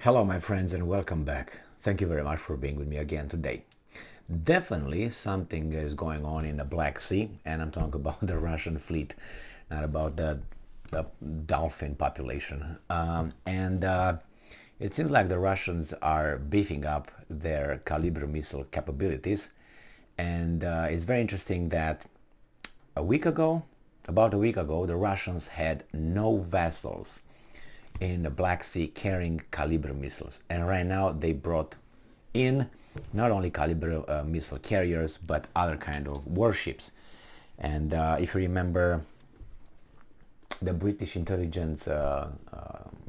Hello my friends and welcome back. Thank you very much for being with me again today. Definitely something is going on in the Black Sea, and I'm talking about the Russian fleet, not about the dolphin population. It seems like the Russians are beefing up their Kalibr missile capabilities, and it's very interesting that about a week ago, the Russians had no vessels in the Black Sea carrying Kalibr missiles, and right now they brought in not only Kalibr missile carriers but other kind of warships. And if you remember, the British intelligence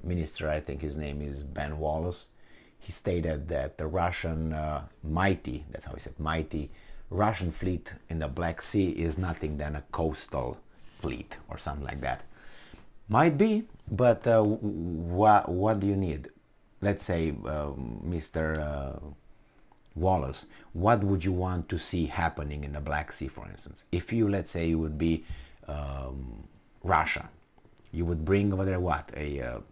minister, I think his name is Ben Wallace, he stated that the Russian mighty, that's how he said, mighty Russian fleet in the Black Sea is nothing than a coastal fleet or something like that. Might be, but what do you need? Let's say, Mr. Wallace, what would you want to see happening in the Black Sea, for instance? If you, let's say, you would be Russia, you would bring over there what? A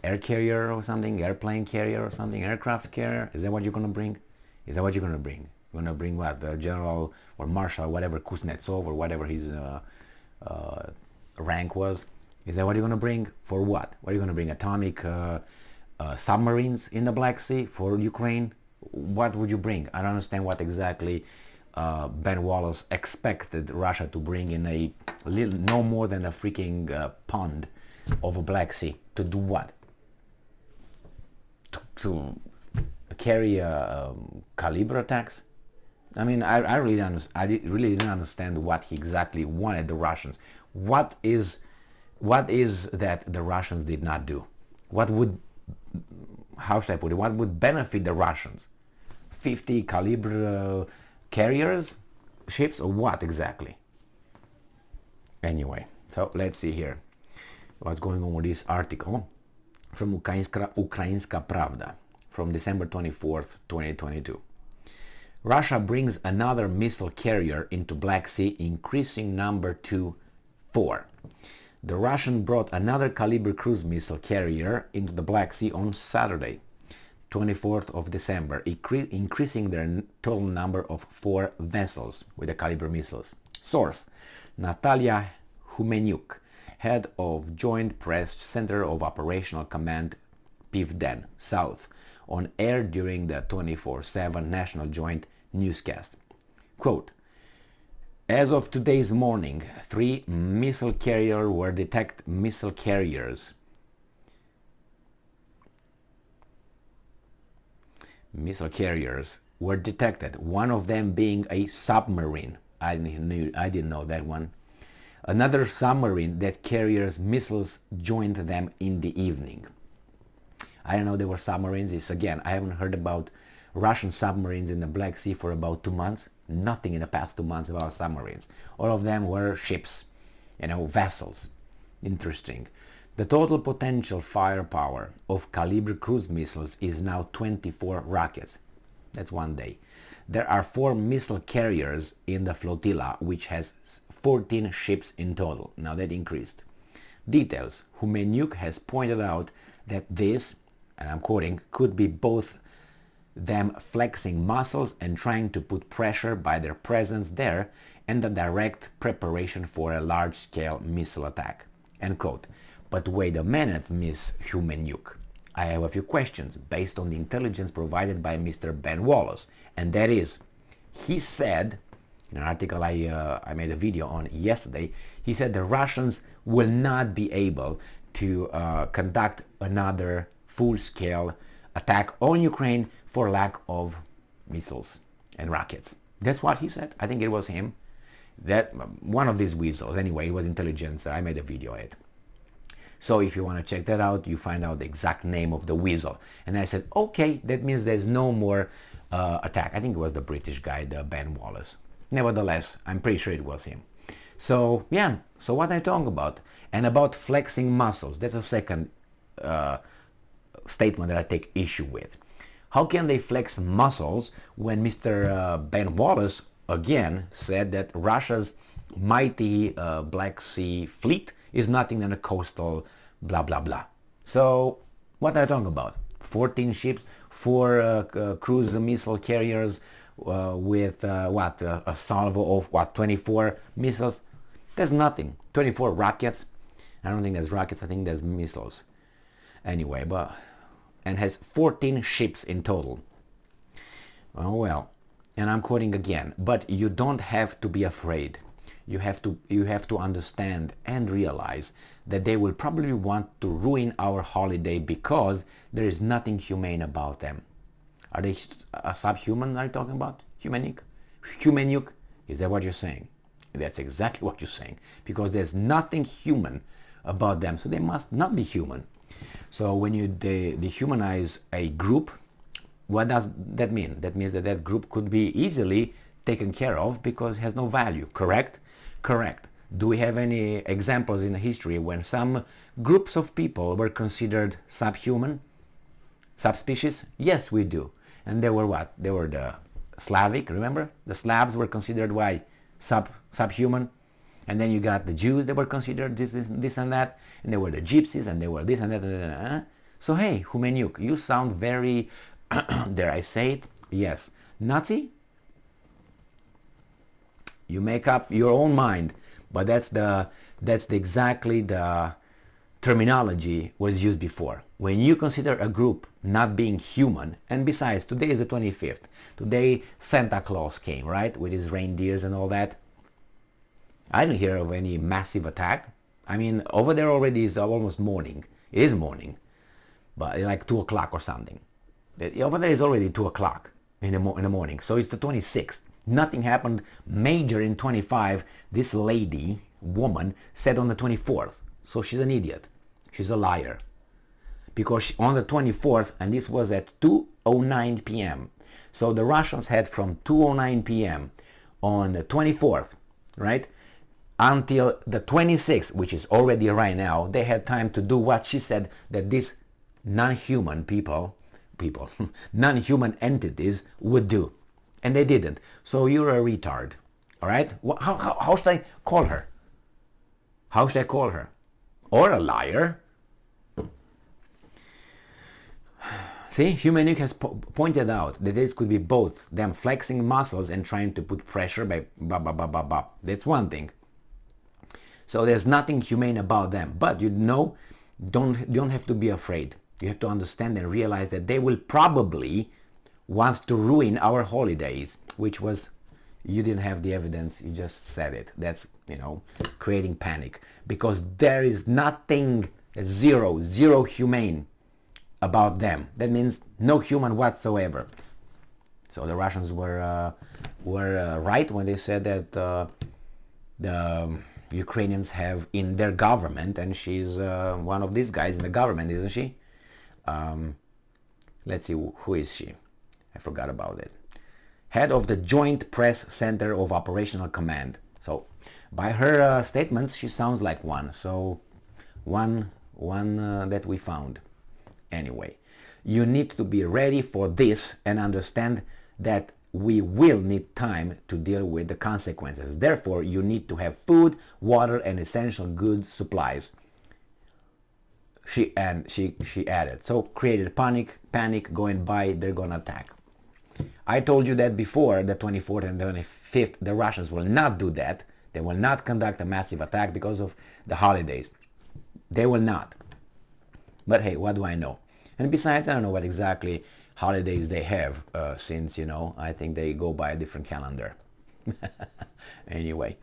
air carrier or something, airplane carrier or something, aircraft carrier? Is that what you're going to bring? Is that what you're going to bring? You're going to bring what? The General or Marshal, whatever, Kuznetsov or whatever his rank was? Is that what you're going to bring? For what? What are you going to bring? Atomic submarines in the Black Sea for Ukraine? What would you bring? I don't understand what exactly Ben Wallace expected Russia to bring in a little, no more than a freaking pond of a Black Sea. To do what? To carry Kalibr attacks? I mean, I really didn't understand what he exactly wanted the Russians. What is that the Russians did not do? What would, how should I put it, what would benefit the Russians? 50 Kalibr carriers, ships, or what exactly? Anyway, so let's see here what's going on with this article from Ukrainska Pravda from December 24th, 2022. Russia brings another missile carrier into Black Sea, increasing number to 4. The Russian brought another Kalibr cruise missile carrier into the Black Sea on Saturday, 24th of December, increasing their total number of 4 vessels with the Kalibr missiles. Source: Natalia Humenyuk, head of Joint Press Center of Operational Command Pivden South, on air during the 24/7 National Joint Newscast. Quote, as of today's morning, 3 missile carriers were detected. One of them being a submarine. I didn't know that one. Another submarine that carries missiles joined them in the evening. I don't know they were submarines. Again, I haven't heard about Russian submarines in the Black Sea for about 2 months. Nothing in the past 2 months about submarines. All of them were ships, vessels. Interesting. The total potential firepower of Kalibr cruise missiles is now 24 rockets. That's one day. There are 4 missile carriers in the flotilla, which has 14 ships in total. Now that increased. Details. Humenyuk has pointed out that this, and I'm quoting, could be both them flexing muscles and trying to put pressure by their presence there, and the direct preparation for a large-scale missile attack. End quote. But wait a minute, Miss Humenyuk. I have a few questions based on the intelligence provided by Mr. Ben Wallace, and that is, he said, in an article I made a video on yesterday, he said the Russians will not be able to conduct another full-scale attack on Ukraine for lack of missiles and rockets. That's what he said. I think it was him. That one of these weasels. Anyway, it was intelligence. I made a video on it. So if you want to check that out, you find out the exact name of the weasel. And I said, okay, that means there's no more attack. I think it was the British guy, the Ben Wallace. Nevertheless, I'm pretty sure it was him. So yeah, so what I talk about, and about flexing muscles, that's a second statement that I take issue with. How can they flex muscles when Mr. Ben Wallace again said that Russia's mighty Black Sea fleet is nothing than a coastal blah blah blah? So what are you talking about? 14 ships, 4 cruise missile carriers with a salvo of 24 missiles. That's nothing. 24 rockets. I don't think that's rockets, I think that's missiles. Anyway, and has 14 ships in total. Oh well, and I'm quoting again, but you don't have to be afraid. You have to understand and realize that they will probably want to ruin our holiday because there is nothing humane about them. Are they subhuman? Are you talking about humanic? Humanic? Is that what you're saying? That's exactly what you're saying, because there's nothing human about them, so they must not be human. So when you dehumanize a group, what does that mean? That means that that group could be easily taken care of because it has no value, correct? Correct. Do we have any examples in history when some groups of people were considered subhuman, subspecies? Yes, we do. And they were what? They were the Slavic, remember? The Slavs were considered why? Subhuman. And then you got the Jews, they were considered this and that. And they were the Gypsies, and they were this and that. So hey, Humenyuk, you sound very, dare I say it? Yes. Nazi? You make up your own mind, but that's exactly the terminology was used before. When you consider a group not being human, and besides, today is the 25th. Today Santa Claus came, right, with his reindeers and all that. I didn't hear of any massive attack. I mean, over there already is almost morning. It is morning, but like 2 o'clock or something. Over there is already 2 o'clock in the morning, so it's the 26th. Nothing happened major in 25. This woman, said on the 24th. So she's an idiot. She's a liar. Because on the 24th, and this was at 2:09 p.m. So the Russians had from 2:09 p.m. on the 24th, right, until the 26th, which is already right now, they had time to do what she said that these non-human non-human entities would do. And they didn't. So you're a retard. All right? How should I call her? How should I call her? Or a liar? See, Humenyuk has pointed out that this could be both them flexing muscles and trying to put pressure by That's one thing. So there's nothing humane about them. But you know, don't have to be afraid. You have to understand and realize that they will probably wants to ruin our holidays, which was, you didn't have the evidence, you just said it. That's, creating panic, because there is nothing, zero humane about them. That means no human whatsoever. So the Russians were right when they said that the Ukrainians have in their government, and she's one of these guys in the government, isn't she? Let's see, who is she? I forgot about it. Head of the Joint Press Center of Operational Command. So by her statements, she sounds like one. So one that we found. Anyway, you need to be ready for this and understand that we will need time to deal with the consequences. Therefore, you need to have food, water, and essential goods supplies. She added. So created panic going by, they're gonna attack. I told you that before, the 24th and the 25th, the Russians will not do that. They will not conduct a massive attack because of the holidays. They will not. But hey, what do I know? And besides, I don't know what exactly holidays they have, since, I think they go by a different calendar. Anyway.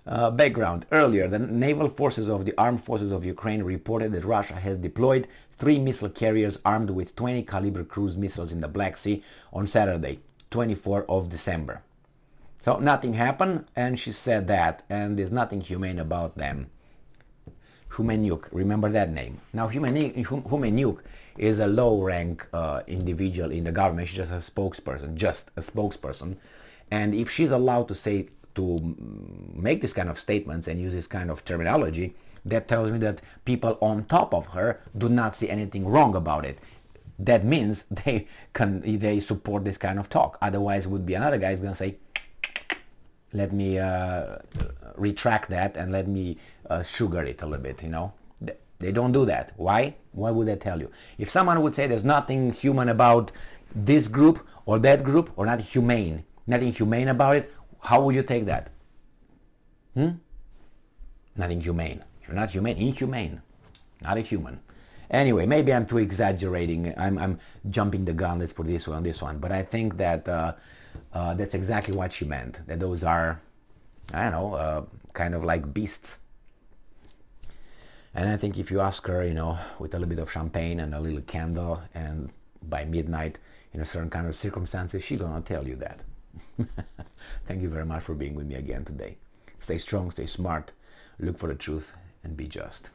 Background. Earlier, the naval forces of the armed forces of Ukraine reported that Russia has deployed 3 missile carriers armed with 20 Kalibr cruise missiles in the Black Sea on Saturday, 24th of December. So nothing happened, and she said that, and there's nothing humane about them. Humenyuk, remember that name. Now Humenyuk is a low-rank individual in the government. She's just a spokesperson. And if she's allowed to make this kind of statements and use this kind of terminology, that tells me that people on top of her do not see anything wrong about it. That means they support this kind of talk. Otherwise, would be another guy is gonna say, let me retract that and let me sugar it a little bit. They don't do that. Why? Why would they tell you? If someone would say there's nothing human about this group or that group, or nothing humane about it, how would you take that? Nothing humane. If you're not humane, inhumane. Not a human. Anyway, maybe I'm too exaggerating. I'm jumping the gun. Let's put this one on this one. But I think that that's exactly what she meant. That those are, I don't know, kind of like beasts. And I think if you ask her, with a little bit of champagne and a little candle, and by midnight, in a certain kind of circumstances, she's gonna tell you that. Thank you very much for being with me again today. Stay strong, stay smart, look for the truth, and be just.